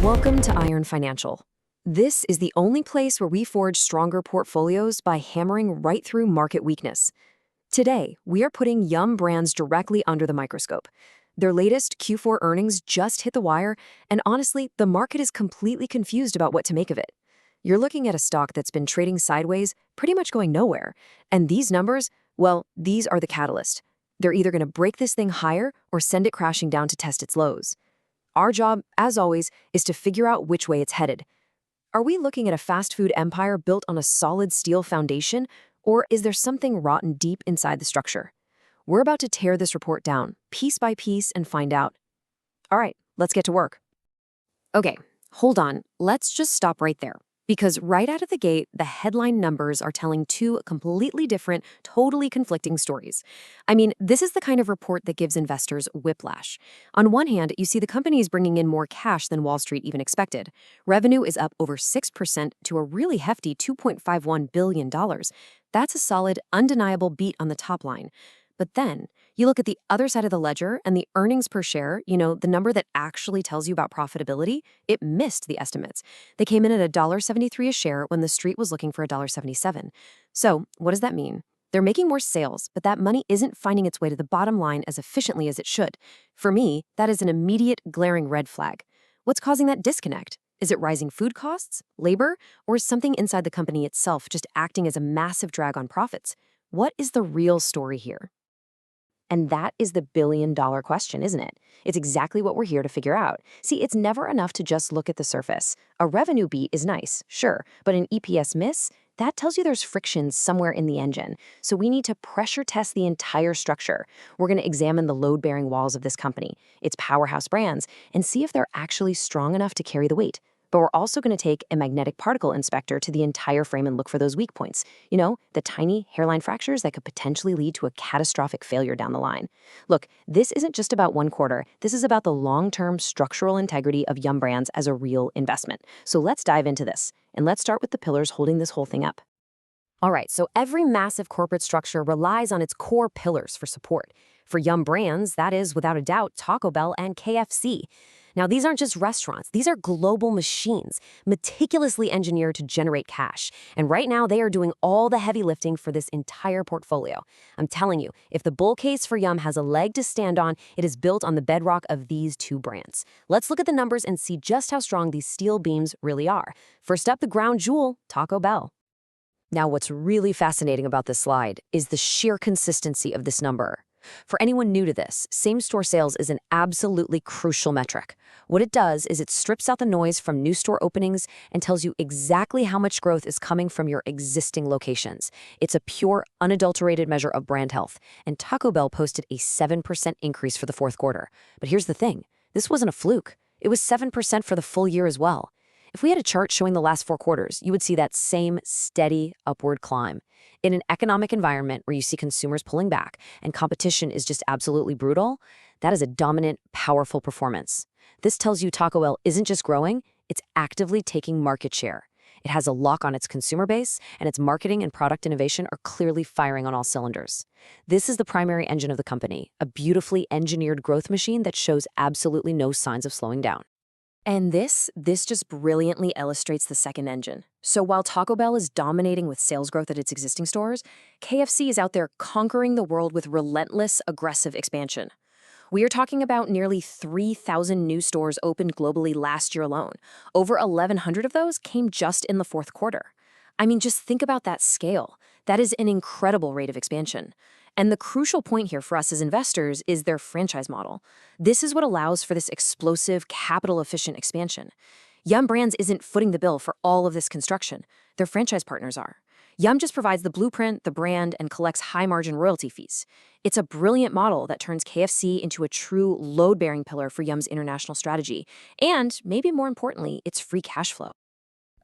Welcome to Iron Financial. This is the only place where we forge stronger portfolios by hammering right through market weakness. Today, we are putting Yum Brands directly under the microscope. Their latest Q4 earnings just hit the wire, and honestly, the market is completely confused about what to make of it. You're looking at a stock that's been trading sideways, pretty much going nowhere. And these numbers, well, these are the catalyst. They're either going to break this thing higher or send it crashing down to test its lows. Our job, as always, is to figure out which way it's headed. Are we looking at a fast food empire built on a solid steel foundation, or is there something rotten deep inside the structure? We're about to tear this report down, piece by piece, and find out. All right, let's get to work. Okay, hold on. Let's just stop right there. Because right out of the gate, the headline numbers are telling two completely different, totally conflicting stories. I mean, this is the kind of report that gives investors whiplash. On one hand, you see the company is bringing in more cash than Wall Street even expected. Revenue is up over 6% to a really hefty $2.51 billion. That's a solid, undeniable beat on the top line. But then, you look at the other side of the ledger and the earnings per share, the number that actually tells you about profitability, it missed the estimates. They came in at $1.73 a share when the street was looking for $1.77. So, what does that mean? They're making more sales, but that money isn't finding its way to the bottom line as efficiently as it should. For me, that is an immediate, glaring red flag. What's causing that disconnect? Is it rising food costs, labor, or is something inside the company itself just acting as a massive drag on profits? What is the real story here? And that is the billion-dollar question, isn't it? It's exactly what we're here to figure out. See, it's never enough to just look at the surface. A revenue beat is nice, sure, but an EPS miss? That tells you there's friction somewhere in the engine. So we need to pressure test the entire structure. We're going to examine the load-bearing walls of this company, its powerhouse brands, and see if they're actually strong enough to carry the weight. But we're also going to take a magnetic particle inspector to the entire frame and look for those weak points. The tiny hairline fractures that could potentially lead to a catastrophic failure down the line. Look, this isn't just about one quarter. This is about the long-term structural integrity of Yum Brands as a real investment. So let's dive into this. And let's start with the pillars holding this whole thing up. All right, so every massive corporate structure relies on its core pillars for support. For Yum Brands, that is, without a doubt, Taco Bell and KFC. Now, these aren't just restaurants. These are global machines, meticulously engineered to generate cash. And right now, they are doing all the heavy lifting for this entire portfolio. I'm telling you, if the bull case for Yum has a leg to stand on, it is built on the bedrock of these two brands. Let's look at the numbers and see just how strong these steel beams really are. First up, the crown jewel, Taco Bell. Now, what's really fascinating about this slide is the sheer consistency of this number. For anyone new to this, same-store sales is an absolutely crucial metric. What it does is it strips out the noise from new store openings and tells you exactly how much growth is coming from your existing locations. It's a pure, unadulterated measure of brand health, and Taco Bell posted a 7% increase for the fourth quarter. But here's the thing. This wasn't a fluke. It was 7% for the full year as well. If we had a chart showing the last 4 quarters, you would see that same steady upward climb. In an economic environment where you see consumers pulling back and competition is just absolutely brutal, that is a dominant, powerful performance. This tells you Taco Bell isn't just growing, it's actively taking market share. It has a lock on its consumer base, and its marketing and product innovation are clearly firing on all cylinders. This is the primary engine of the company, a beautifully engineered growth machine that shows absolutely no signs of slowing down. And this just brilliantly illustrates the second engine. So while Taco Bell is dominating with sales growth at its existing stores, KFC is out there conquering the world with relentless, aggressive expansion. We are talking about nearly 3,000 new stores opened globally last year alone. Over 1,100 of those came just in the fourth quarter. I mean, just think about that scale. That is an incredible rate of expansion. And the crucial point here for us as investors is their franchise model. This is what allows for this explosive, capital-efficient expansion. Yum Brands isn't footing the bill for all of this construction. Their franchise partners are. Yum just provides the blueprint, the brand, and collects high-margin royalty fees. It's a brilliant model that turns KFC into a true load-bearing pillar for Yum's international strategy. And, maybe more importantly, its free cash flow.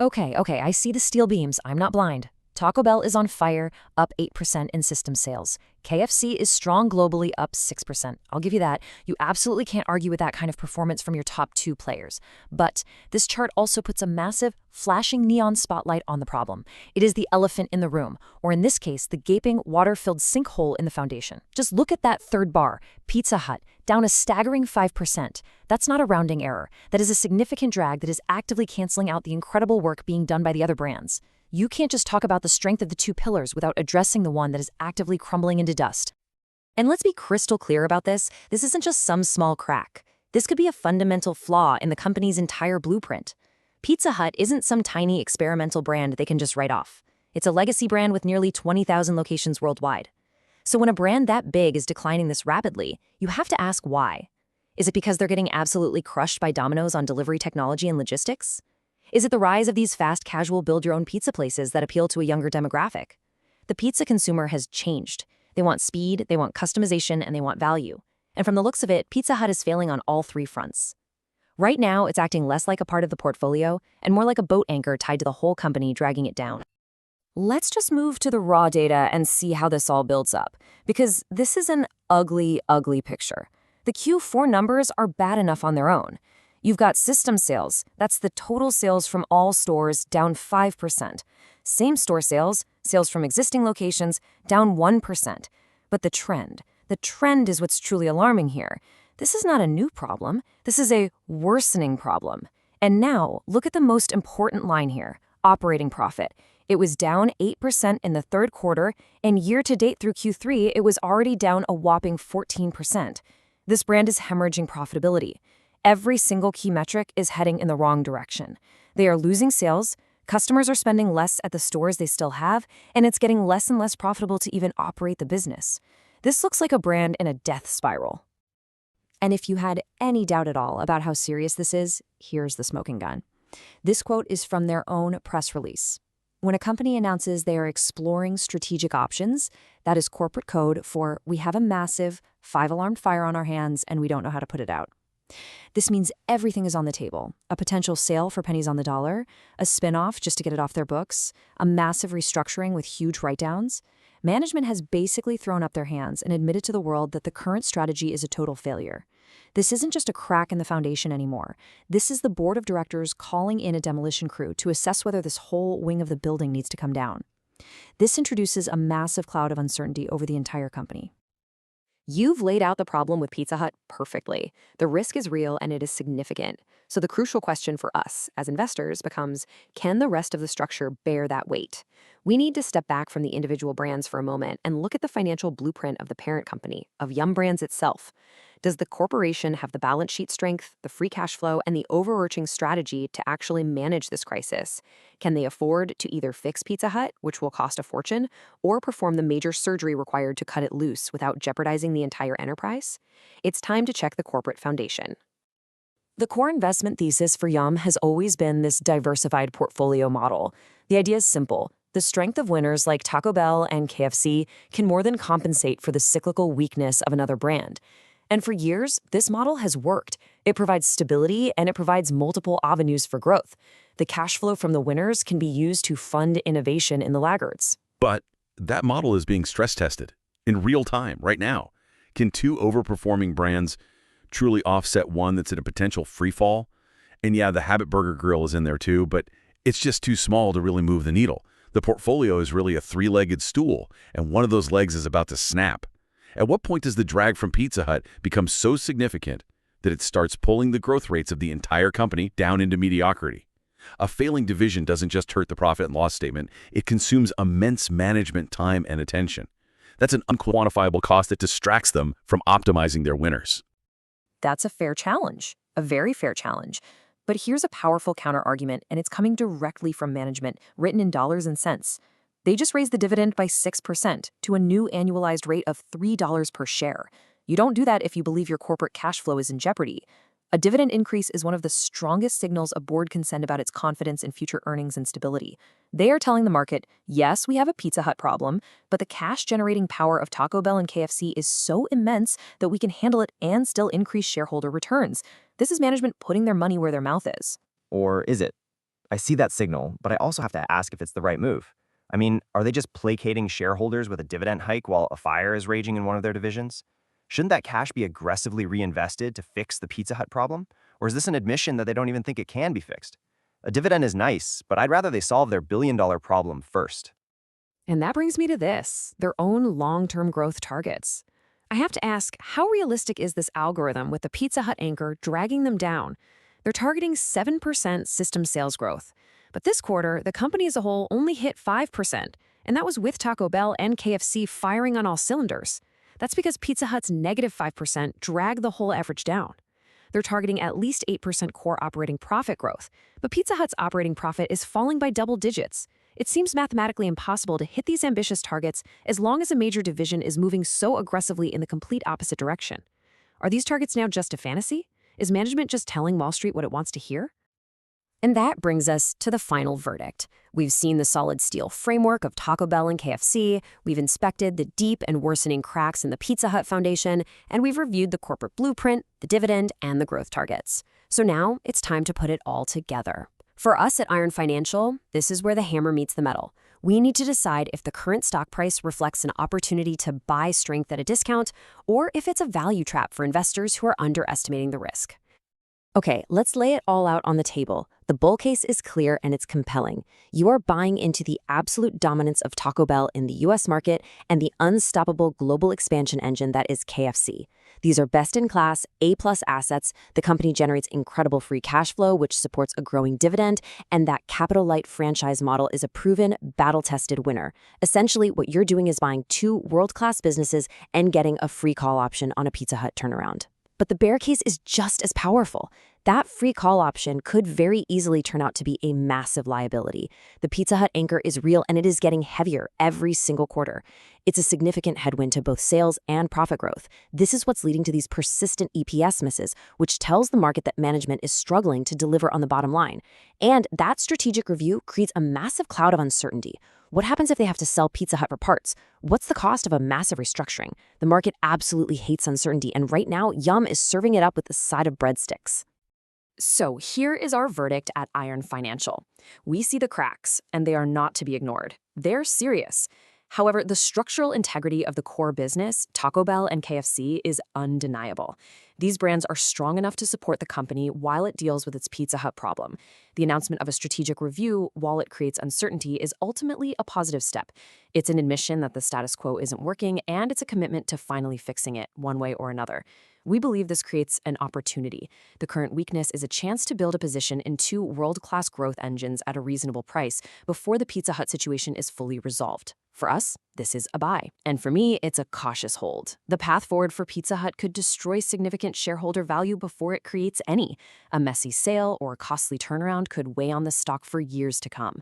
Okay, I see the steel beams. I'm not blind. Taco Bell is on fire, up 8% in system sales. KFC is strong globally, up 6%. I'll give you that. You absolutely can't argue with that kind of performance from your top two players. But this chart also puts a massive, flashing neon spotlight on the problem. It is the elephant in the room, or in this case, the gaping, water-filled sinkhole in the foundation. Just look at that third bar, Pizza Hut, down a staggering 5%. That's not a rounding error. That is a significant drag that is actively canceling out the incredible work being done by the other brands. You can't just talk about the strength of the two pillars without addressing the one that is actively crumbling into dust. And let's be crystal clear about this. This isn't just some small crack. This could be a fundamental flaw in the company's entire blueprint. Pizza Hut isn't some tiny experimental brand they can just write off. It's a legacy brand with nearly 20,000 locations worldwide. So when a brand that big is declining this rapidly, you have to ask why. Is it because they're getting absolutely crushed by Domino's on delivery technology and logistics? Is it the rise of these fast casual build-your-own pizza places that appeal to a younger demographic? The pizza consumer has changed. They want speed, they want customization, and they want value. And from the looks of it, Pizza Hut is failing on all three fronts. Right now, it's acting less like a part of the portfolio and more like a boat anchor tied to the whole company, dragging it down. Let's just move to the raw data and see how this all builds up, because this is an ugly, ugly picture. The Q4 numbers are bad enough on their own. You've got system sales, that's the total sales from all stores, down 5%. Same-store sales, sales from existing locations, down 1%. But the trend is what's truly alarming here. This is not a new problem, this is a worsening problem. And now, look at the most important line here, operating profit. It was down 8% in the third quarter, and year-to-date through Q3, it was already down a whopping 14%. This brand is hemorrhaging profitability. Every single key metric is heading in the wrong direction. They are losing sales, customers are spending less at the stores they still have, and it's getting less and less profitable to even operate the business. This looks like a brand in a death spiral. And if you had any doubt at all about how serious this is, here's the smoking gun. This quote is from their own press release. When a company announces they are exploring strategic options, that is corporate code for we have a massive 5-alarm fire on our hands and we don't know how to put it out. This means everything is on the table. A potential sale for pennies on the dollar, a spin-off just to get it off their books, a massive restructuring with huge write-downs. Management has basically thrown up their hands and admitted to the world that the current strategy is a total failure. This isn't just a crack in the foundation anymore. This is the board of directors calling in a demolition crew to assess whether this whole wing of the building needs to come down. This introduces a massive cloud of uncertainty over the entire company. You've laid out the problem with Pizza Hut perfectly. The risk is real and it is significant. So the crucial question for us as investors becomes, can the rest of the structure bear that weight? We need to step back from the individual brands for a moment and look at the financial blueprint of the parent company, of Yum Brands itself. Does the corporation have the balance sheet strength, the free cash flow, and the overarching strategy to actually manage this crisis? Can they afford to either fix Pizza Hut, which will cost a fortune, or perform the major surgery required to cut it loose without jeopardizing the entire enterprise? It's time to check the corporate foundation. The core investment thesis for Yum has always been this diversified portfolio model. The idea is simple. The strength of winners like Taco Bell and KFC can more than compensate for the cyclical weakness of another brand. And for years, this model has worked. It provides stability and it provides multiple avenues for growth. The cash flow from the winners can be used to fund innovation in the laggards. But that model is being stress tested in real time right now. Can two overperforming brands truly offset one that's in a potential free fall? And yeah, the Habit Burger Grill is in there too, but it's just too small to really move the needle. The portfolio is really a three-legged stool, and one of those legs is about to snap. At what point does the drag from Pizza Hut become so significant that it starts pulling the growth rates of the entire company down into mediocrity? A failing division doesn't just hurt the profit and loss statement, it consumes immense management time and attention. That's an unquantifiable cost that distracts them from optimizing their winners. That's a fair challenge, a very fair challenge. But here's a powerful counter-argument, and it's coming directly from management, written in dollars and cents. They just raised the dividend by 6% to a new annualized rate of $3 per share. You don't do that if you believe your corporate cash flow is in jeopardy. A dividend increase is one of the strongest signals a board can send about its confidence in future earnings and stability. They are telling the market, yes, we have a Pizza Hut problem, but the cash-generating power of Taco Bell and KFC is so immense that we can handle it and still increase shareholder returns. This is management putting their money where their mouth is. Or is it? I see that signal, but I also have to ask if it's the right move. I mean, are they just placating shareholders with a dividend hike while a fire is raging in one of their divisions? Shouldn't that cash be aggressively reinvested to fix the Pizza Hut problem? Or is this an admission that they don't even think it can be fixed? A dividend is nice, but I'd rather they solve their billion-dollar problem first. And that brings me to this, their own long-term growth targets. I have to ask, how realistic is this algorithm with the Pizza Hut anchor dragging them down? They're targeting 7% system sales growth. But this quarter, the company as a whole only hit 5%, and that was with Taco Bell and KFC firing on all cylinders. That's because Pizza Hut's -5% dragged the whole average down. They're targeting at least 8% core operating profit growth, but Pizza Hut's operating profit is falling by double digits. It seems mathematically impossible to hit these ambitious targets as long as a major division is moving so aggressively in the complete opposite direction. Are these targets now just a fantasy? Is management just telling Wall Street what it wants to hear? And that brings us to the final verdict. We've seen the solid steel framework of Taco Bell and KFC, we've inspected the deep and worsening cracks in the Pizza Hut foundation, and we've reviewed the corporate blueprint, the dividend, and the growth targets. So now it's time to put it all together. For us at Iron Financial, this is where the hammer meets the metal. We need to decide if the current stock price reflects an opportunity to buy strength at a discount, or if it's a value trap for investors who are underestimating the risk. Okay, let's lay it all out on the table. The bull case is clear and it's compelling. You are buying into the absolute dominance of Taco Bell in the US market and the unstoppable global expansion engine that is KFC. These are best-in-class, A-plus assets. The company generates incredible free cash flow, which supports a growing dividend, and that capital-light franchise model is a proven, battle-tested winner. Essentially, what you're doing is buying two world-class businesses and getting a free call option on a Pizza Hut turnaround. But the bear case is just as powerful. That free call option could very easily turn out to be a massive liability. The Pizza Hut anchor is real and it is getting heavier every single quarter. It's a significant headwind to both sales and profit growth. This is what's leading to these persistent EPS misses, which tells the market that management is struggling to deliver on the bottom line. And that strategic review creates a massive cloud of uncertainty. What happens if they have to sell Pizza Hut for parts? What's the cost of a massive restructuring? The market absolutely hates uncertainty, and right now, Yum is serving it up with the side of breadsticks. So here is our verdict at Iron Financial. We see the cracks, and they are not to be ignored. They're serious. However, the structural integrity of the core business, Taco Bell and KFC, is undeniable. These brands are strong enough to support the company while it deals with its Pizza Hut problem. The announcement of a strategic review, while it creates uncertainty, is ultimately a positive step. It's an admission that the status quo isn't working, and it's a commitment to finally fixing it, one way or another. We believe this creates an opportunity. The current weakness is a chance to build a position in two world-class growth engines at a reasonable price before the Pizza Hut situation is fully resolved. For us, this is a buy. And for me, it's a cautious hold. The path forward for Pizza Hut could destroy significant shareholder value before it creates any. A messy sale or a costly turnaround could weigh on the stock for years to come.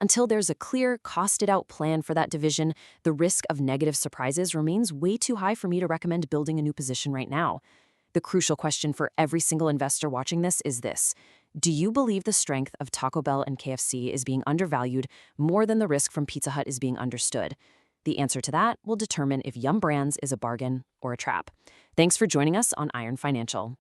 Until there's a clear, costed-out plan for that division, the risk of negative surprises remains way too high for me to recommend building a new position right now. The crucial question for every single investor watching this is this: do you believe the strength of Taco Bell and KFC is being undervalued more than the risk from Pizza Hut is being understood? The answer to that will determine if Yum Brands is a bargain or a trap. Thanks for joining us on Iron Financial.